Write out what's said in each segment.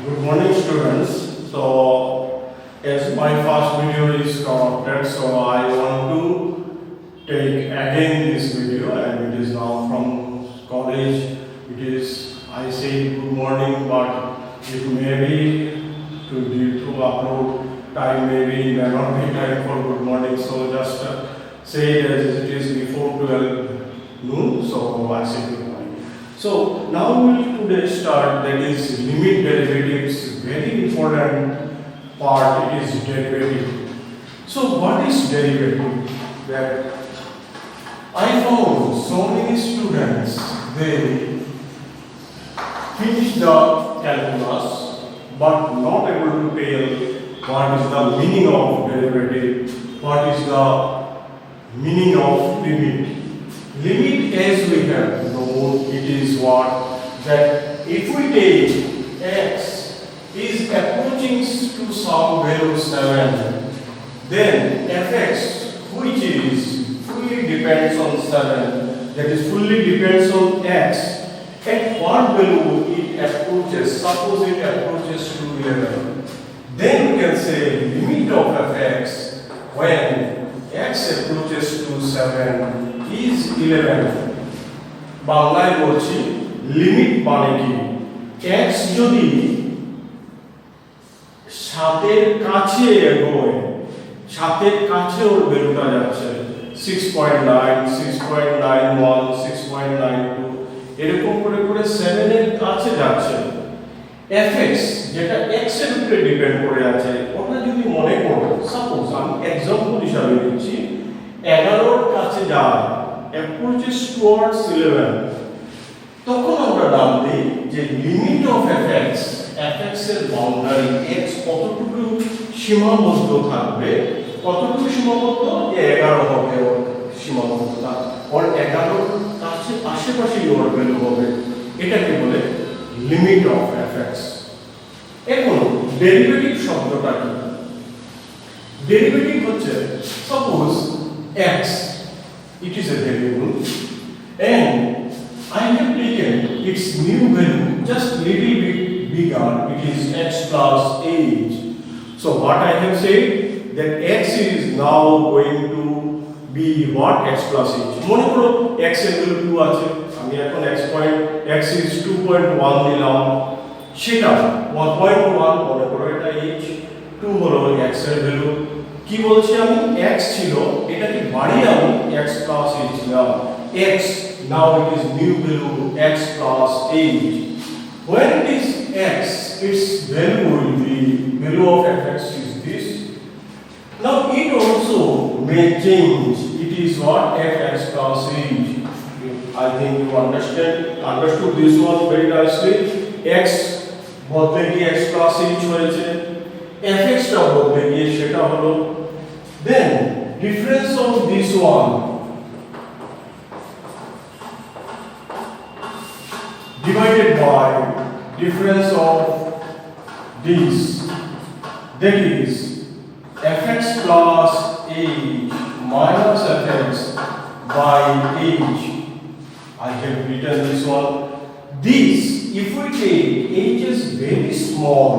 Good morning, students. So, as my first video is corrupted, so I want to take again this video, and it is now from college. It is, I say good morning, but it may be due to upload time, maybe may not be time for good morning. So just say it as it is before 12 noon. So I say good morning. So now we will today start, that is limit derivatives. Very important part is derivative. So what is derivative? That I found so many students, they finish the calculus but not able to tell what is the meaning of derivative, what is the meaning of limit. Limit, as we have known, it is what? That if we take x is approaching to some value 7, then fx, which is fully depends on 7, that is fully depends on x, at what value it approaches. Suppose it approaches to 11, then we can say limit of fx when x approaches to 7 is 11. বাংলায় বলছি limit মানে কি, x যদি 7 এর কাছে এগোয়, 7 এর কাছে ওর ভ্যালুটা যাচ্ছে 6.9, 6.91, 6.92 এরকম করে করে 7 এর কাছে যাচ্ছে, fx যেটা x এর উপরে ডিপেন্ড করে আছে, ওটা যদি মনে করো, সাপোজ আমি एग्जांपल হিসাবে দিচ্ছি, 11 এর কাছে যায়, approaches towards 11, তখন আমরা নাম দিই যে লিমিট অফ fx, fx এর বাউন্ডারি x কতটুকু সীমাবদ্ধ থাকবে, কতটুকু সীমাবদ্ধ, 11 হবে ওর সীমাবদ্ধতা, ওর 11 কাছে আশেপাশে ওর ভ্যালু হবে, এটাকে বলে লিমিট অফ fx। এখন ডেরিভেটিভ শব্দটা কি? ডেরিভেটিভ হচ্ছে, suppose x, it is a variable and I have taken its new value just little bit bigger, it is x plus h. So what I have said, that x is now going to be what? X plus h. মনে করো x এর value 2 আছে, আমি এখন x is 2.1 দিলাম, সেটা 1.1 মনে করো, এটা h, 2 হলো x এর ভ্যালু। কি বলছি আমি, x ছিল, এটাকে বাড়িয়ে আমি x plus h দিলাম, x now it is new value x plus h. When it is x, its value will be, value of fx is this. Now it also may change, it is what? Fx plus h. I think you understood this one very nicely. x বদলে গিয়ে x plus h হয়েছে, fx টা বদলে গিয়ে সেটা হলো, then difference of this one divided by difference of this, that is fx plus h minus fx by h. I have written this one. This, if we take h is very small,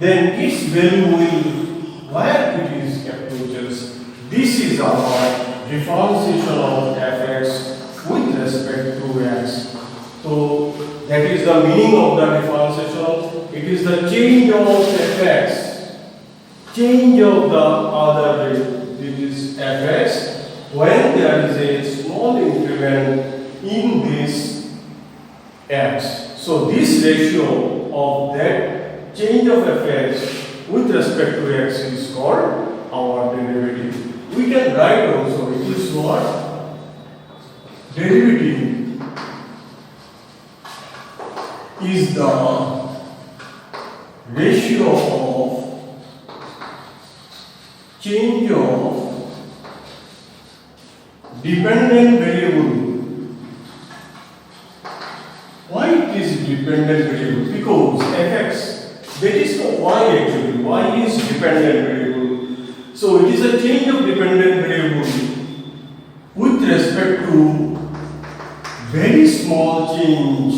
then its value will, where it is approaches, this is our differentiation of fx with respect to x. So that is the meaning of the differentiation. It is the change of fx, change of the other rate, this is fx, when there is a small increment in this x. So this ratio of that change of fx with respect to x is called our derivative. We can write also, it is what? Derivative is the ratio of change of dependent variable. Why it is dependent variable? Because fx, that is the y actually, y is dependent variable. So it is a change of dependent variable with respect to very small change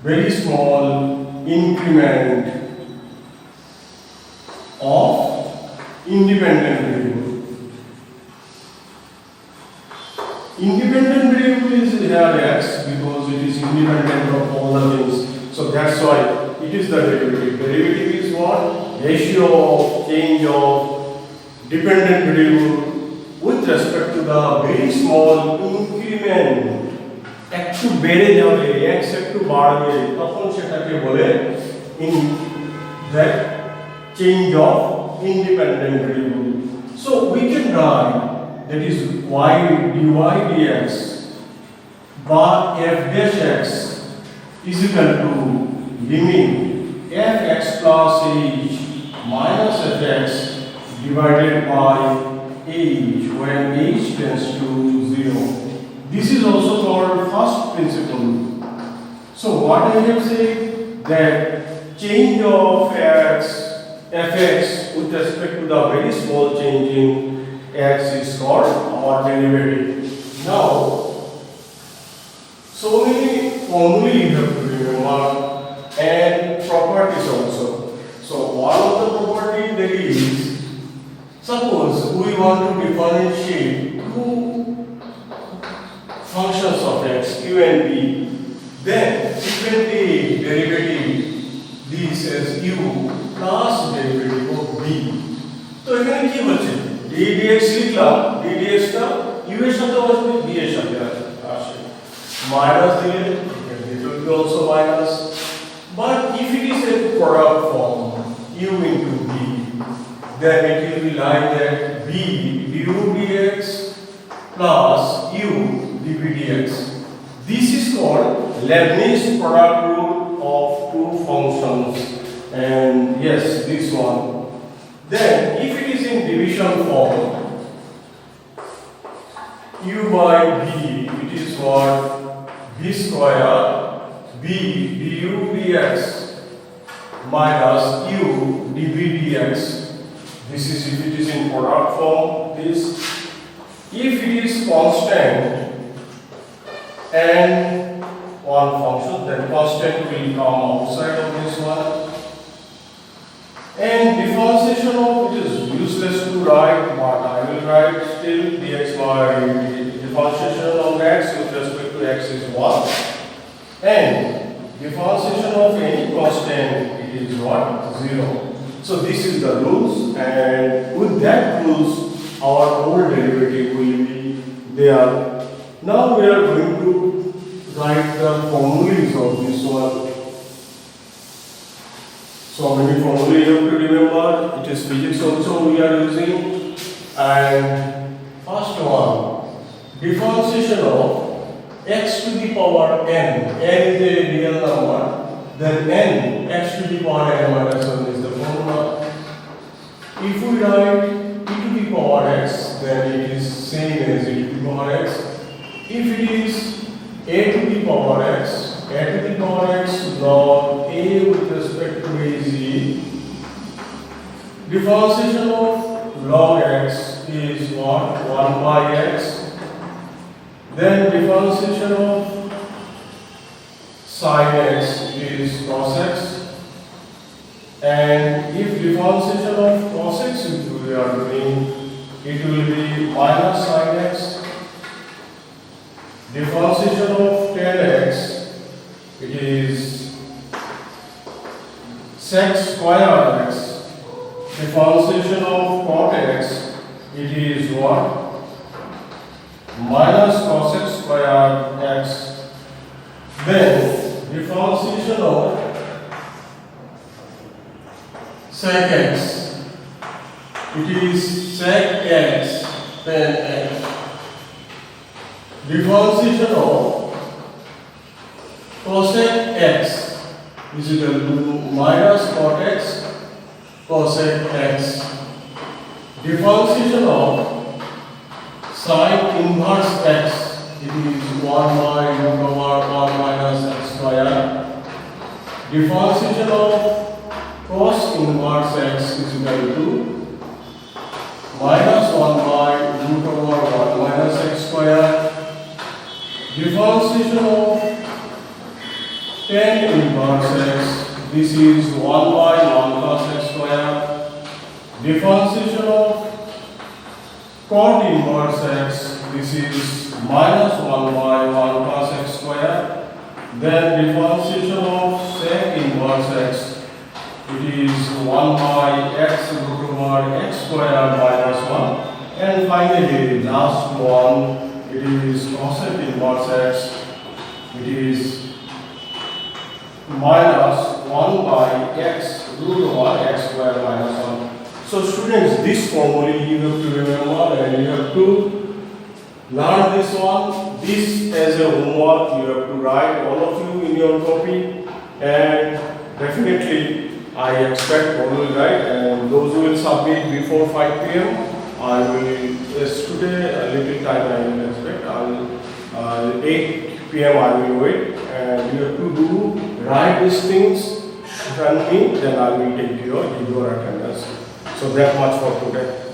very small increment of independent variable. Independent variable is here x because it is independent of all the things. So that's why it is the derivative. Derivative is what? Ratio of change of dependent variable with respect to the very small increment. একটু বেড়ে যাবে x একটু বাড়বে তখন সেটাকে বলে in that change of independent variable. So we can write that is y dy dx by f dash x is equal to limit fx plus h minus fx divided by h when h tends to 0. This is also called first principle. So what I have said, that change of fx with respect to the very small change in x is called our derivative. Now, so many formulae you have to remember and properties also. So one of the property that is, suppose we want to differentiate two functions of x, q and b, then you can take derivative this as u plus derivative of b. তো এখানে কি হচ্ছে d dx লিখলাম, d dx টা u এর সাথে আসবে, b এর সাথে আসে, মাইনাস দিলে it will be also minus. But if it is a product form u into b, then it will be like that b du dx plus u dv dx. This is called Leibniz product rule of two functions, and yes, this one. Then if it is in division form, u by b, it is what? B square b du dx minus u dv dx. This is if it is in product form. This, if it is constant and one function, then constant will come outside of this one. And differentiation of, it is useless to write, but I will write still dx by differentiation of x with respect to x is 1. And differentiation of any constant, it is what? 0. So this is the rules, and with that rules, our whole derivative will be there. Now we are going to write the formulas of this one. So many formulas you have to remember. It is physics also we are using. And first one, differentiation of x to the power n. N is a real number. Then n x to the power n minus 1 is the formula. If we write e to the power x, then it is same as e to the power x. If it is a to the power x, a to the power x log a with respect to a is e. Differentiation of log x is what? 1 by x. Then differentiation of sin x is cos x. And if differentiation of cos x we are doing, it will be minus sin x. Differentiation of tan x, it is sec square x. Differentiation of cot x, it is what? Minus cos x square x. Then differentiation of sec x, it is sec x tan x. Differentiation of cosec x is equal to minus cot x cosec x. Differentiation of sin inverse x, it is 1 by root over 1 minus x square. Differentiation of cos inverse x is equal to minus 1 by root over 1 minus x square. Differentiation of tan inverse x, this is 1 by 1 plus x square. Differentiation of cot inverse x, this is minus 1 by 1 plus x square. Then differentiation of sec inverse x, it is 1 by x root over x square minus 1. And finally, last one, it is cosec inverse x, it is minus 1 by x root over x square minus 1. So students, this formula you have to remember and you have to learn this one. This as a homework you have to write, all of you, in your copy, and definitely I expect all will write, and those who will submit before 5 p.m. I will, yes, today a little time I will expect. I will 8 p.m. I will wait, and you have to do write these things, send me, then I will take your attendance. So that much for today.